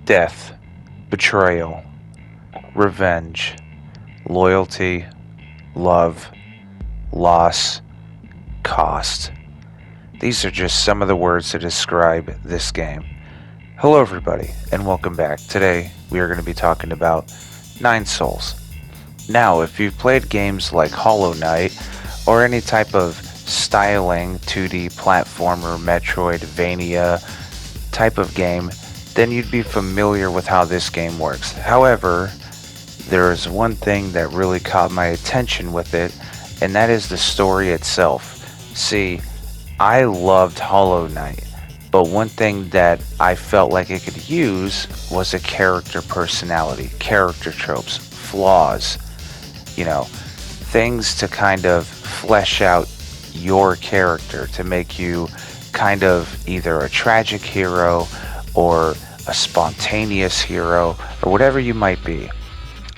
Death, betrayal, revenge, loyalty, love, loss, cost. These are just some of the words to describe this game. Hello everybody, and welcome back. Today, we are going to be talking about Nine Souls. Now, if you've played games like Hollow Knight, or any type of styling 2D platformer, Metroidvania type of game, then you'd be familiar with how this game works. However, there is one thing that really caught my attention with it, and that is the story itself. See, I loved Hollow Knight, but one thing that I felt like it could use was a character personality, character tropes, flaws, things to kind of flesh out your character, to make you kind of either a tragic hero or a spontaneous hero, or whatever you might be.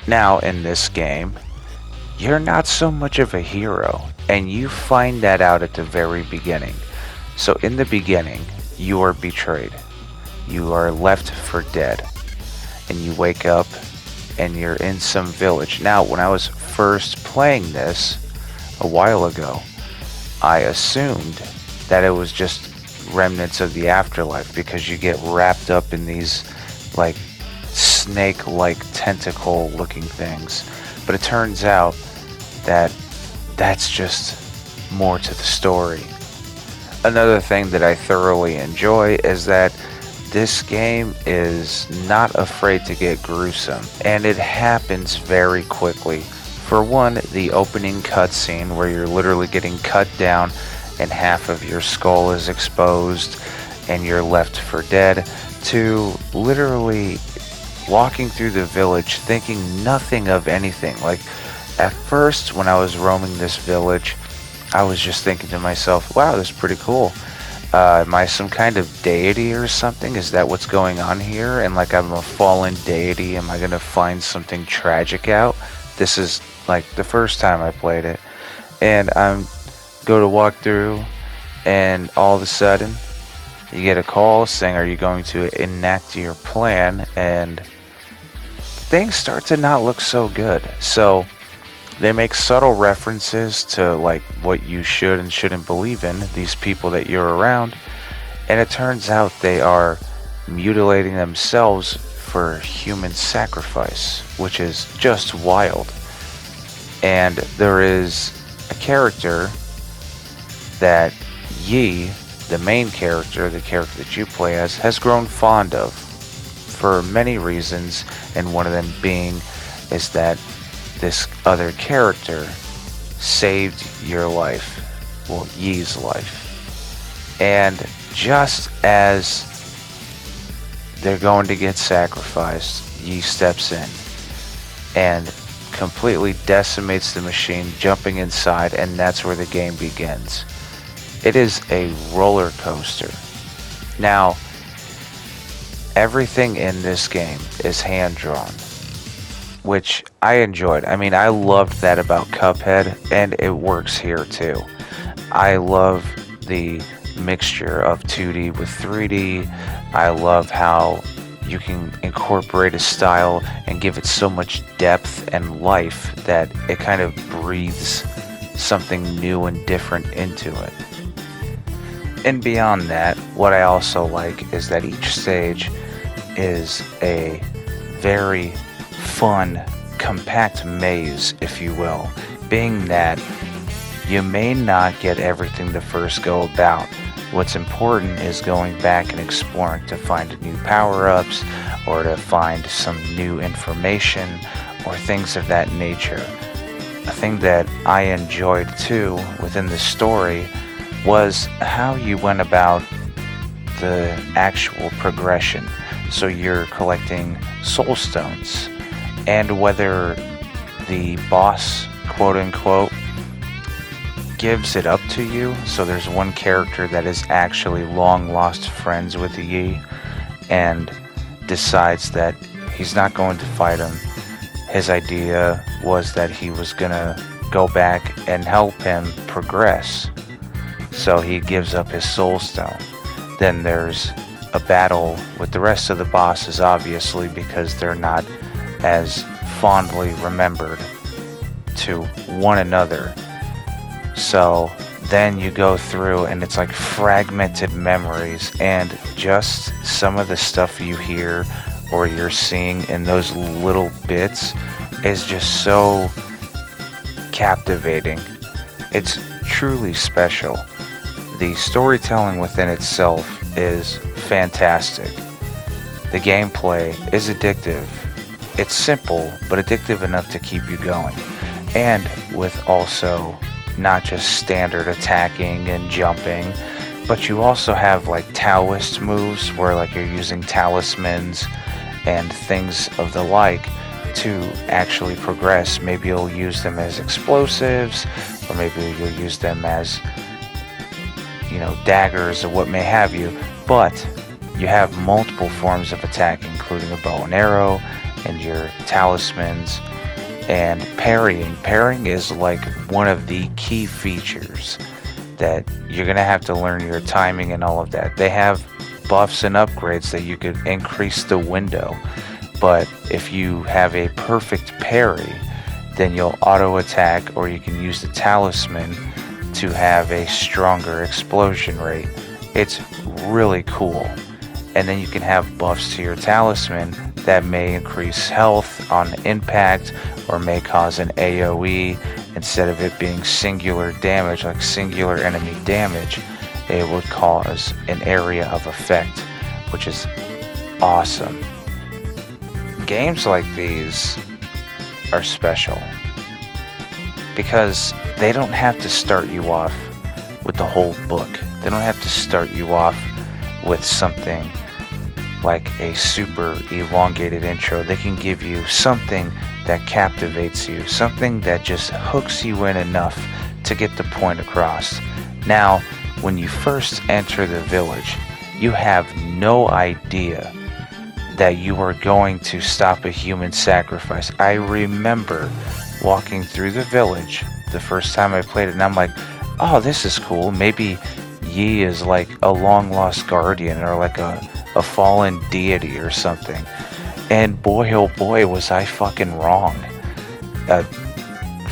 Now, in this game, you're not so much of a hero, and you find that out at the very beginning. So in the beginning, you are betrayed. You are left for dead. And you wake up, and you're in some village. Now, when I was first playing this, a while ago, I assumed that it was just remnants of the afterlife, because you get wrapped up in these like snake-like tentacle-looking things. But it turns out that that's just more to the story. Another thing that I thoroughly enjoy is that this game is not afraid to get gruesome, and it happens very quickly. For one, the opening cutscene where you're literally getting cut down and half of your skull is exposed and you're left for dead, to literally walking through the village thinking nothing of anything. Like, at first when I was roaming this village, I was just thinking to myself, wow, this is pretty cool. Am I some kind of deity or something? Is that what's going on here? And like, I'm a fallen deity, am I gonna find something tragic out? This is like the first time I played it, and I'm go to walk through, and all of a sudden you get a call saying, are you going to enact your plan? And things start to not look so good. So they make subtle references to like what you should and shouldn't believe in, these people that you're around, and it turns out they are mutilating themselves for human sacrifice, which is just wild. And there is a character that Yi, the main character, the character that you play as, has grown fond of for many reasons, and one of them being is that this other character saved your life, well, Yi's life. And just as they're going to get sacrificed, Yi steps in and completely decimates the machine, jumping inside, and that's where the game begins. It is a roller coaster. Now, everything in this game is hand-drawn, which I enjoyed. I mean, I loved that about Cuphead, and it works here too. I love the mixture of 2D with 3D. I love how you can incorporate a style and give it so much depth and life that it kind of breathes something new and different into it. And beyond that, what I also like is that each stage is a very fun, compact maze, if you will, being that you may not get everything the first go about. What's important is going back and exploring to find new power-ups, or to find some new information, or things of that nature. A thing that I enjoyed too within the story was how you went about the actual progression. So you're collecting soul stones, and whether the boss, quote unquote, gives it up to you. So there's one character that is actually long lost friends with Yi and decides that he's not going to fight him. His idea was that he was gonna go back and help him progress. So he gives up his soul stone. Then there's a battle with the rest of the bosses, obviously, because they're not as fondly remembered to one another. So then you go through and it's like fragmented memories, and just some of the stuff you hear or you're seeing in those little bits is just so captivating. It's truly special. The storytelling within itself is fantastic. The gameplay is addictive. It's simple, but addictive enough to keep you going. And with also not just standard attacking and jumping, but you also have like Taoist moves where like you're using talismans and things of the like to actually progress. Maybe you'll use them as explosives, or maybe you'll use them as, daggers or what may have you. But you have multiple forms of attack, including a bow and arrow and your talismans. And parrying. Parrying is like one of the key features that you're going to have to learn your timing and all of that. They have buffs and upgrades that you could increase the window. But if you have a perfect parry, then you'll auto attack, or you can use the talisman to have a stronger explosion rate. It's really cool. And then you can have buffs to your talisman that may increase health on impact, or may cause an AoE instead of it being singular damage, like singular enemy damage. It would cause an area of effect, which is awesome. Games like these are special because they don't have to start you off with the whole book. They don't have to start you off with something like a super elongated intro. They can give you something that captivates you, something that just hooks you in enough to get the point across. Now, when you first enter the village, you have no idea that you are going to stop a human sacrifice. I remember walking through the village the first time I played it, and I'm like, oh, this is cool. Maybe Yi is like a long lost guardian, or like a fallen deity or something. And boy, oh boy, was I fucking wrong.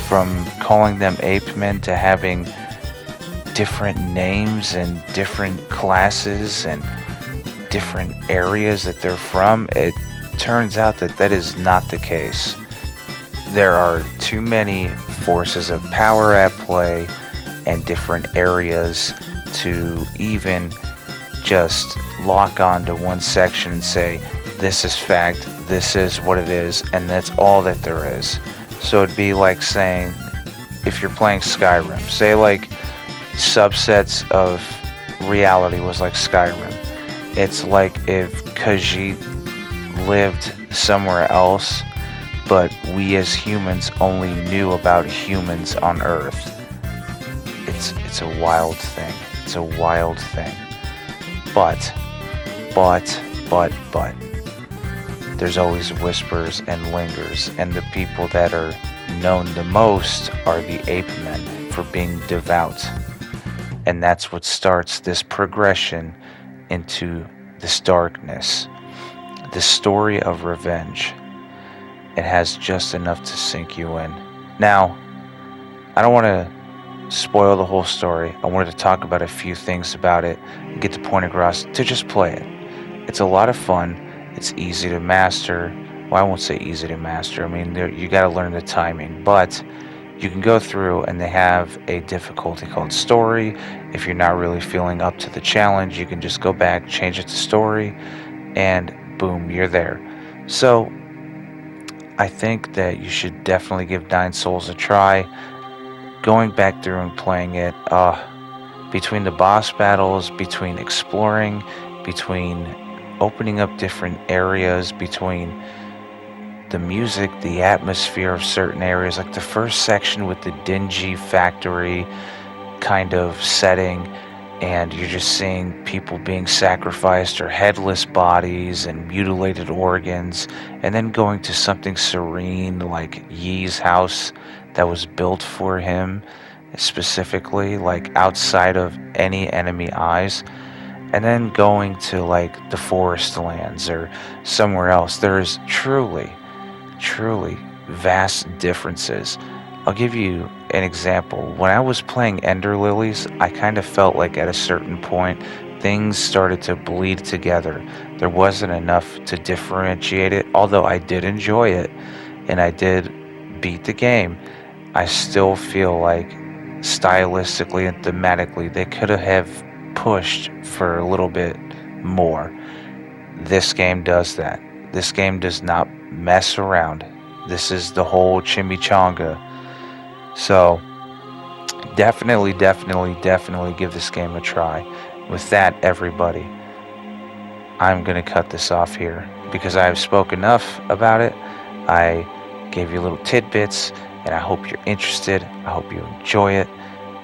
From calling them ape men to having different names and different classes and different areas that they're from, it turns out that that is not the case. There are too many forces of power at play and different areas to even just lock on to one section and say, this is fact, this is what it is, and that's all that there is. So it'd be like saying, if you're playing Skyrim, say like subsets of reality was like Skyrim. It's like if Khajiit lived somewhere else, but we as humans only knew about humans on Earth. It's a wild thing. It's a wild thing. But, there's always whispers and lingers, and the people that are known the most are the ape men for being devout. And that's what starts this progression into this darkness. The story of revenge. It has just enough to sink you in. Now, I don't want to spoil the whole story. I wanted to talk about a few things about it and get the point across to just play it. It's a lot of fun. It's easy to master. Well, I won't say easy to master. I mean, you got to learn the timing, but you can go through and they have a difficulty called story. If you're not really feeling up to the challenge, you can just go back, change it to story, and boom, you're there. So I think that you should definitely give Nine Souls a try. Going back through and playing it, between the boss battles, between exploring, between opening up different areas, between the music, the atmosphere of certain areas, like the first section with the dingy factory kind of setting, and you're just seeing people being sacrificed, or headless bodies and mutilated organs, and then going to something serene like Yi's house that was built for him specifically, like outside of any enemy eyes. and then going to like the forest lands or somewhere else, there's truly vast differences. I'll give you an example. When I was playing Ender Lilies, I kind of felt like at a certain point things started to bleed together. There wasn't enough to differentiate it. Although I did enjoy it and I did beat the game, I still feel like stylistically and thematically they could have pushed for a little bit more. This game does that. This game does not mess around. This is the whole chimichanga. So definitely give this game a try. With that, everybody, I'm going to cut this off here because I have spoke enough about it. I gave you little tidbits, and I hope you're interested. I hope you enjoy it,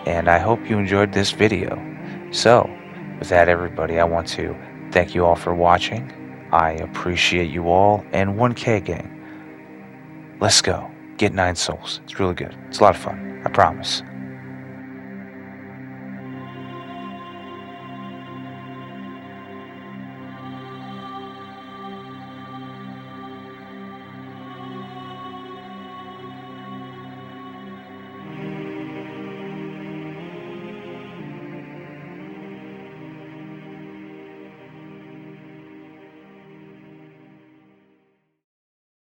and I hope you enjoyed this video. So, with that, everybody, I want to thank you all for watching. I appreciate you all, and 1K gang. Let's go. Get 9 souls. It's really good. It's a lot of fun. I promise.